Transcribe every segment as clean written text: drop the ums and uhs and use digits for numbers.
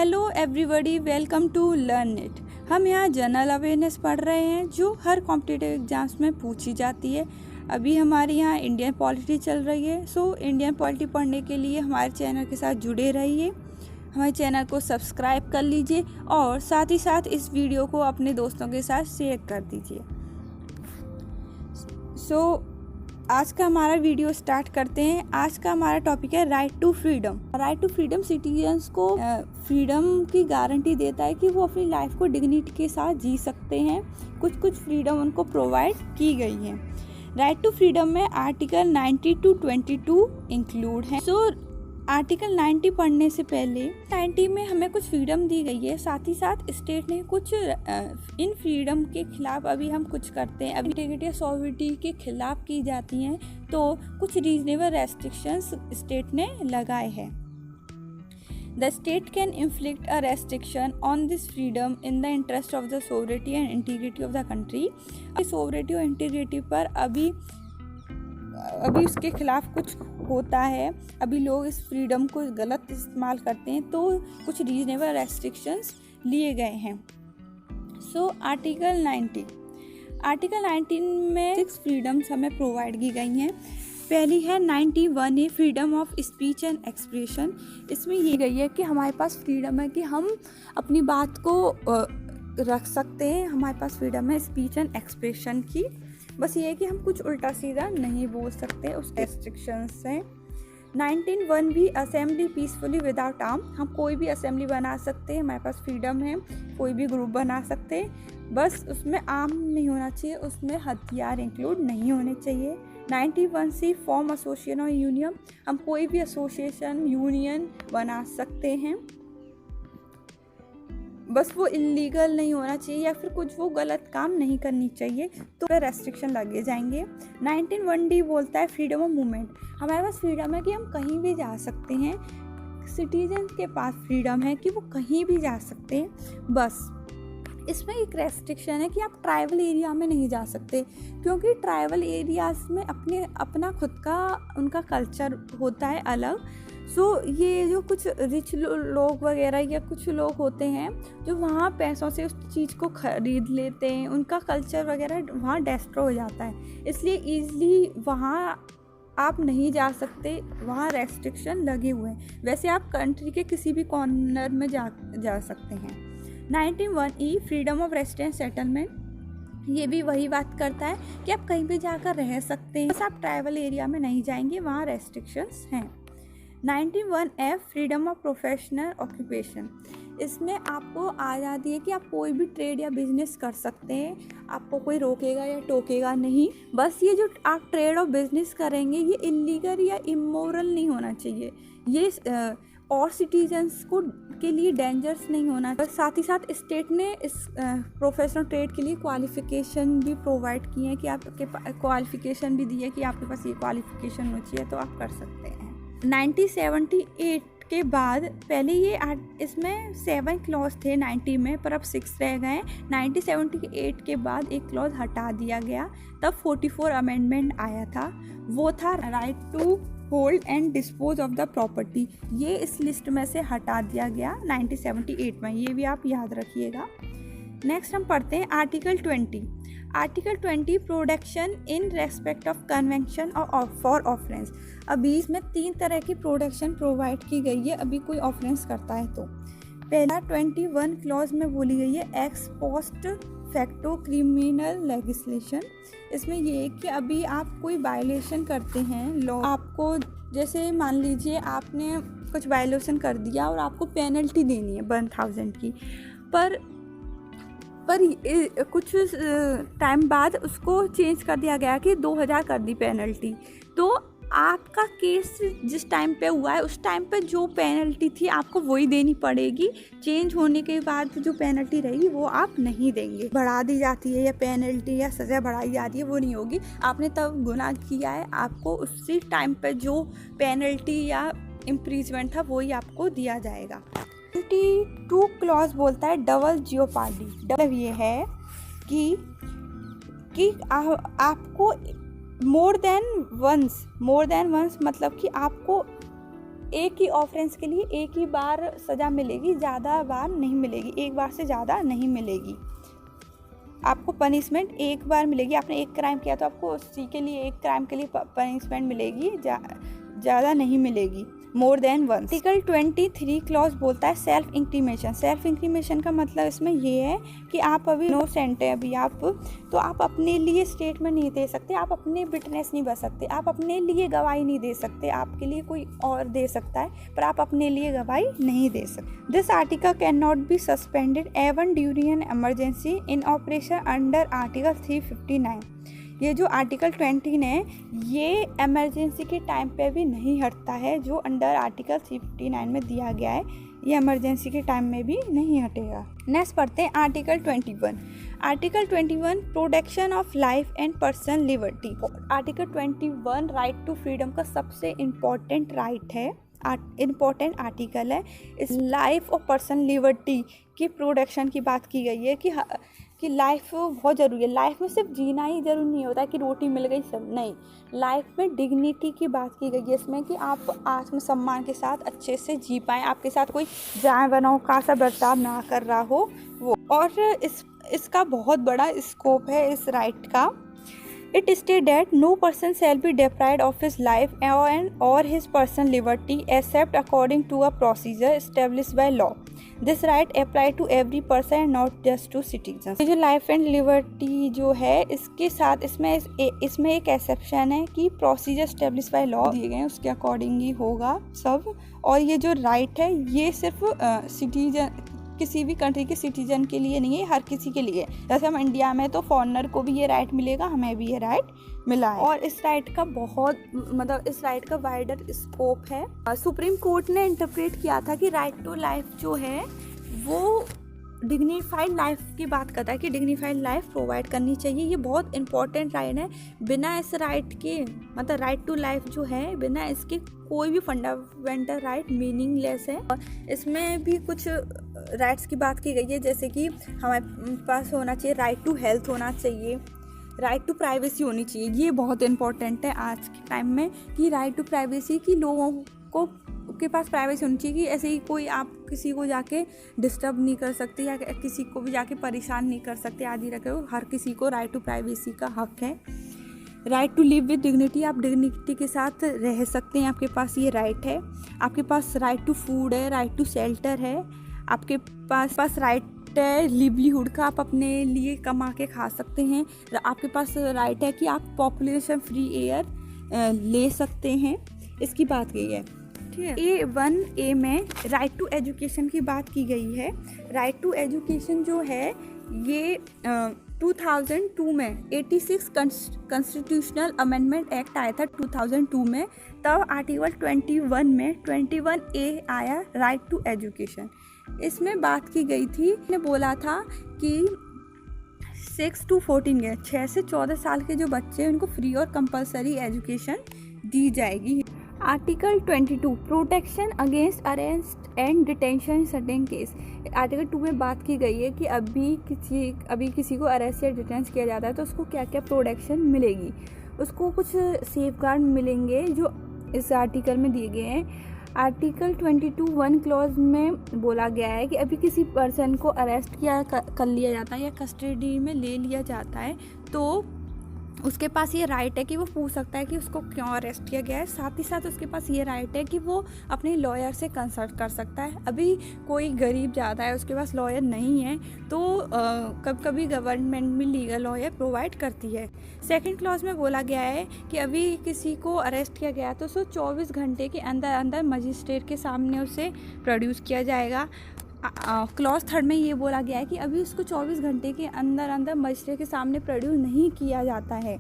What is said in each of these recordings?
Hello everybody, welcome to learn it. हम यहाँ general awareness पढ़ रहे हैं जो हर कॉम्पिटिटिव एग्जाम्स में पूछी जाती है। अभी हमारे यहाँ इंडियन पॉलिटी चल रही है, सो इंडियन पॉलिटी पढ़ने के लिए हमारे चैनल के साथ जुड़े रहिए। हमारे चैनल को सब्सक्राइब कर लीजिए और साथ ही साथ इस वीडियो को अपने दोस्तों के साथ शेयर कर दीजिए। आज का हमारा वीडियो स्टार्ट करते हैं। आज का हमारा टॉपिक है right to freedom. Right to freedom citizens को फ्रीडम की गारंटी देता है कि वो अपनी लाइफ को डिग्निटी के साथ जी सकते हैं। कुछ फ्रीडम उनको प्रोवाइड की गई है। राइट टू फ्रीडम में आर्टिकल 90 to 22 इंक्लूड है। आर्टिकल 90 पढ़ने से पहले 90 में हमें कुछ फ्रीडम दी गई है, साथ ही साथ स्टेट ने कुछ इन फ्रीडम के खिलाफ अभी हम कुछ करते हैं, अभी इंटीग्रिटी और सॉवरेनिटी के खिलाफ की जाती हैं, तो कुछ रीजनेबल रेस्ट्रिक्शंस स्टेट ने लगाए हैं। The state can inflict a restriction on this freedom in the interest of the sovereignty and integrity of the country। sovereignty और integrity पर अभी उसके खिलाफ कुछ होता है, अभी लोग इस फ्रीडम को गलत इस्तेमाल करते हैं, तो कुछ रीजनेबल रेस्ट्रिक्शंस लिए गए हैं। आर्टिकल 19 में 6 फ्रीडम्स हमें प्रोवाइड की गई हैं। पहली है 91A, freedom of speech and expression. इसमें ये गई है कि हमारे पास फ्रीडम है कि हम अपनी बात को रख सकते हैं, हमारे पास फ्रीडम है स्पीच एंड एक्सप्रेशन की। बस ये है कि हम कुछ उल्टा सीधा नहीं बोल सकते, उस रेस्ट्रिक्शंस से। 19(1)भी असेंबली पीसफुली विदाउट आर्म। हम कोई भी असेंबली बना सकते हैं, हमारे पास फ्रीडम है, कोई भी ग्रुप बना सकते हैं, बस उसमें आर्म नहीं होना चाहिए, उसमें हथियार इंक्लूड नहीं होने चाहिए। 91C, फॉर्म एसोसिएशन और यूनियन। हम कोई भी एसोसिएशन यूनियन बना सकते हैं, बस वो इलीगल नहीं होना चाहिए या फिर कुछ वो गलत काम नहीं करनी चाहिए, तो फिर रेस्ट्रिक्शन लगे जाएंगे। 19(1)D बोलता है फ्रीडम ऑफ मूवमेंट। हमारे पास फ्रीडम है कि हम कहीं भी जा सकते हैं, सिटीजन के पास फ्रीडम है कि वो कहीं भी जा सकते हैं। बस इसमें एक रेस्ट्रिक्शन है कि आप ट्राइबल एरिया में नहीं जा सकते, क्योंकि ट्राइबल एरियाज में अपना खुद का उनका कल्चर होता है अलग। ये जो कुछ रिच लोग वगैरह या कुछ लोग होते हैं जो वहाँ पैसों से उस चीज़ को खरीद लेते हैं, उनका कल्चर वगैरह वहाँ डिस्ट्रॉय हो जाता है, इसलिए ईज़िली वहाँ आप नहीं जा सकते, वहाँ रेस्ट्रिक्शन लगे हुए हैं। वैसे आप कंट्री के किसी भी कॉर्नर में जा सकते हैं। 91E, freedom of residence settlement. ये भी वही बात करता है कि आप कहीं भी जाकर रह सकते हैं, बस आप ट्राइबल एरिया में नहीं जाएंगे, वहाँ रेस्ट्रिक्शंस हैं। 91F, freedom of professional occupation. इसमें आपको आज़ादी है कि आप कोई भी ट्रेड या बिजनेस कर सकते हैं, आपको कोई रोकेगा या टोकेगा नहीं। बस ये जो आप ट्रेड और बिजनेस करेंगे ये इलीगल या इमोरल नहीं होना चाहिए, ये और सिटीजन्स के लिए डेंजरस नहीं होना। साथ ही साथ स्टेट ने इस प्रोफेशनल ट्रेड के लिए क्वालिफ़िकेशन भी प्रोवाइड किए हैं कि आपके क्वालिफ़िकेशन भी दी है कि आपके पास ये क्वालिफ़िकेशन होनी चाहिए तो आप कर सकते हैं। 1978 के बाद पहले इसमें 7 क्लॉज थे 90 में, पर अब 6 रह गए। 1978 के बाद एक क्लॉज हटा दिया गया, तब 44 अमेंडमेंट आया था, वो था right to hold and dispose of the property. ये इस लिस्ट में से हटा दिया गया 1978 में, ये भी आप याद रखिएगा। नेक्स्ट हम पढ़ते हैं article 20। Article 20, protection in respect of convention और फॉर ऑफेंस। अभी इसमें 3 तरह की प्रोटेक्शन प्रोवाइड की गई है अभी कोई ऑफेंस करता है तो। पहला 21 क्लॉज में बोली गई है x post facto criminal legislation. इसमें ये है कि अभी आप कोई वायलेशन करते हैं लॉ, आपको जैसे मान लीजिए आपने कुछ वायलेशन कर दिया और आपको पेनल्टी देनी है 1000 की, पर कुछ टाइम बाद उसको चेंज कर दिया गया कि 2000 कर दी पेनल्टी। तो आपका केस जिस टाइम पे हुआ है उस टाइम पे जो पेनल्टी थी आपको वही देनी पड़ेगी, चेंज होने के बाद जो पेनल्टी रहेगी वो आप नहीं देंगे। बढ़ा दी जाती है या पेनल्टी या सज़ा बढ़ाई जाती है वो नहीं होगी। आपने तब गुनाह किया है, आपको उसी टाइम पे जो पेनल्टी या इम्प्रीजमेंट था वही आपको दिया जाएगा। 22 क्लॉज बोलता है डबल जियोपार्डी। मतलब ये है कि आपको मोर देन वंस मतलब कि आपको एक ही ऑफेंस के लिए एक ही बार सज़ा मिलेगी, ज़्यादा बार नहीं मिलेगी, एक बार से ज़्यादा नहीं मिलेगी। आपको पनिशमेंट एक बार मिलेगी, आपने एक क्राइम किया तो आपको उसी के लिए एक क्राइम के लिए पनिशमेंट मिलेगी, ज़्यादा नहीं मिलेगी, more than once. Article 23 clause बोलता है सेल्फ इंक्रीमेशन। सेल्फ इंक्रीमेशन का मतलब इसमें ये है कि आप अभी इनोसेंट है, अभी आप, तो आप अपने लिए स्टेटमेंट नहीं दे सकते, आप अपने विटनेस नहीं बन सकते, आप अपने लिए गवाही नहीं दे सकते, आपके लिए कोई और दे सकता है पर आप अपने लिए गवाही नहीं दे सकते। This article can not be suspended even during an emergency in operation under article 359। ये जो आर्टिकल 20 है ये इमरजेंसी के टाइम पे भी नहीं हटता है, जो अंडर आर्टिकल 359 में दिया गया है ये इमरजेंसी के टाइम में भी नहीं हटेगा। नेक्स्ट पढ़ते हैं article 21। Article 21 protection of life and personal liberty. Article 21 right to freedom का सबसे इम्पोर्टेंट राइट है, इम्पोर्टेंट आर्टिकल है। इस लाइफ और पर्सनल लिबर्टी की प्रोटेक्शन की बात की गई है कि लाइफ बहुत ज़रूरी है। लाइफ में सिर्फ जीना ही ज़रूरी नहीं होता कि रोटी मिल गई सब, नहीं, लाइफ में डिग्निटी की बात की गई है इसमें कि आप आत्मसम्मान के साथ अच्छे से जी पाएँ, आपके साथ कोई जानवरों का सा बर्ताव ना कर रहा हो वो। और इसका बहुत बड़ा स्कोप है इस राइट का। It states that no person shall be deprived of his life or his personal liberty except according to a procedure established by law. This right apply to every person, not just to citizens. ये जो life and liberty जो है इसके साथ इसमें एक exception है कि प्रोसीजर एस्टेब्लिश बाय लॉ दिए गए हैं उसके अकॉर्डिंग ही होगा सब। और ये जो राइट है ये सिर्फ सिटीजन, किसी भी कंट्री के सिटीजन के लिए नहीं है, हर किसी के लिए। जैसे हम इंडिया में तो फॉरेनर को भी ये राइट मिलेगा, हमें भी ये राइट मिला है। और इस राइट का बहुत इस राइट का वाइडर स्कोप है। सुप्रीम कोर्ट ने इंटरप्रेट किया था कि राइट टू लाइफ जो है वो डिग्निफाइड लाइफ की बात करता है कि डिग्निफाइड लाइफ प्रोवाइड करनी चाहिए। ये बहुत इंपॉर्टेंट राइट है। बिना इस राइट के राइट टू लाइफ जो है, बिना इसके कोई भी फंडामेंटल राइट मीनिंगलेस है। और इसमें भी कुछ राइट्स की बात की गई है, जैसे कि हमारे पास होना चाहिए राइट टू हेल्थ होना चाहिए, राइट टू प्राइवेसी होनी चाहिए। ये बहुत इंपॉर्टेंट है आज के टाइम में कि राइट टू प्राइवेसी, की लोगों को के पास प्राइवेसी होनी चाहिए कि ऐसे ही कोई आप किसी को जाके डिस्टर्ब नहीं कर सकते या किसी को भी जाके परेशान नहीं कर सकते आदि रखे हो। हर किसी को राइट टू प्राइवेसी का हक है। Right to live with dignity, आप डिग्निटी के साथ रह सकते हैं, आपके पास ये राइट है। आपके पास राइट टू फूड है, राइट टू शेल्टर है, आपके पास राइट है लिवलीहुड का, आप अपने लिए कमा के खा सकते हैं। आपके पास राइट है कि आप पॉपुलेशन फ्री एयर ले सकते हैं, इसकी बात की है। ठीक है। A1A में राइट टू एजुकेशन की बात की गई है। राइट टू एजुकेशन जो है ये 2002 में 86 कॉन्स्टिट्यूशनल अमेंडमेंट एक्ट आया था 2002 में, तब आर्टिकल 21 में 21A आया राइट टू एजुकेशन। इसमें बात की गई थी, ने बोला था कि 6 to 14 के 6 से 14 साल के जो बच्चे हैं उनको फ्री और कंपलसरी एजुकेशन दी जाएगी। Article 22 protection against arrest and detention in certain case. Article 2 में बात की गई है कि अभी किसी को अरेस्ट या डिटेंस किया जाता है तो उसको क्या क्या प्रोटेक्शन मिलेगी, उसको कुछ सेफगार्ड मिलेंगे जो इस आर्टिकल में दिए गए हैं। आर्टिकल 22(1) क्लॉज में बोला गया है कि अभी किसी पर्सन को अरेस्ट किया कर लिया जाता है या कस्टडी में ले लिया जाता है तो उसके पास ये राइट है कि वो पूछ सकता है कि उसको क्यों अरेस्ट किया गया है। साथ ही साथ उसके पास ये राइट है कि वो अपने लॉयर से कंसल्ट कर सकता है। अभी कोई गरीब ज़्यादा है, उसके पास लॉयर नहीं है तो कभी गवर्नमेंट में लीगल लॉयर प्रोवाइड करती है। सेकंड क्लॉज में बोला गया है कि अभी किसी को अरेस्ट किया गया तो उसको 24 घंटे के अंदर मजिस्ट्रेट के सामने उसे प्रोड्यूस किया जाएगा। क्लॉज 3 में ये बोला गया है कि अभी उसको 24 घंटे के अंदर मजिस्ट्रेट के सामने प्रोड्यूस नहीं किया जाता है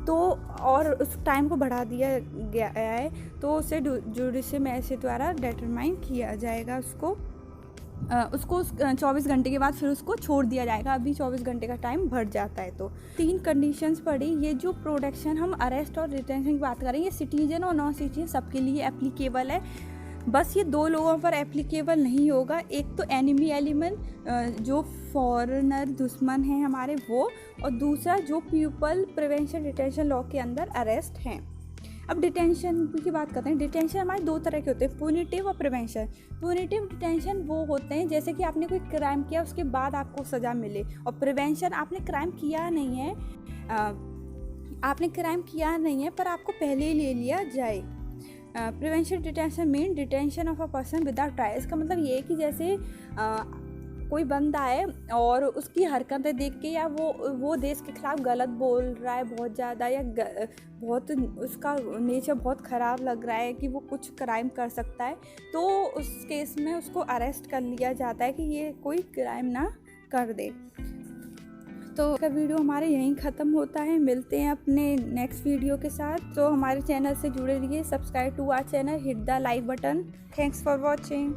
तो और उस टाइम को बढ़ा दिया गया है तो उसे जुडिशियल मैजिस्ट्रेट द्वारा डिटरमाइन किया जाएगा। उसको 24 घंटे के बाद फिर उसको छोड़ दिया जाएगा। अभी 24 घंटे का टाइम बढ़ जाता है। तो 3 कंडीशंस पड़ी। ये जो प्रोटेक्शन हम अरेस्ट और डिटेंशन की बात करें ये सिटीजन और नॉन सिटीजन सबके लिए एप्लीकेबल है। बस ये 2 लोगों पर एप्लीकेबल नहीं होगा, एक तो एनिमी एलिमेंट जो फॉरेनर दुश्मन हैं हमारे वो, और दूसरा जो पीपल प्रिवेंशन डिटेंशन लॉ के अंदर अरेस्ट हैं। अब डिटेंशन की बात करते हैं। डिटेंशन हमारे दो तरह के होते हैं, पुनिटिव और प्रिवेंशन। पुनिटिव डिटेंशन वो होते हैं जैसे कि आपने कोई क्राइम किया उसके बाद आपको सज़ा मिले, और प्रिवेंशन आपने क्राइम किया नहीं है, आपने क्राइम किया नहीं है पर आपको पहले ही ले लिया जाए। Prevention detention mean detention of a person without trial. इसका मतलब ये है कि जैसे कोई बंदा है और उसकी हरकतें देख के या वो देश के खिलाफ गलत बोल रहा है बहुत ज़्यादा, या बहुत उसका नेचर बहुत ख़राब लग रहा है कि वो कुछ क्राइम कर सकता है, तो उस केस में उसको अरेस्ट कर लिया जाता है कि ये कोई क्राइम ना कर दे। तो इसका वीडियो हमारे यहीं ख़त्म होता है। मिलते हैं अपने नेक्स्ट वीडियो के साथ। तो हमारे चैनल से जुड़े रहिए, subscribe to our channel, hit the like button. Thanks for watching.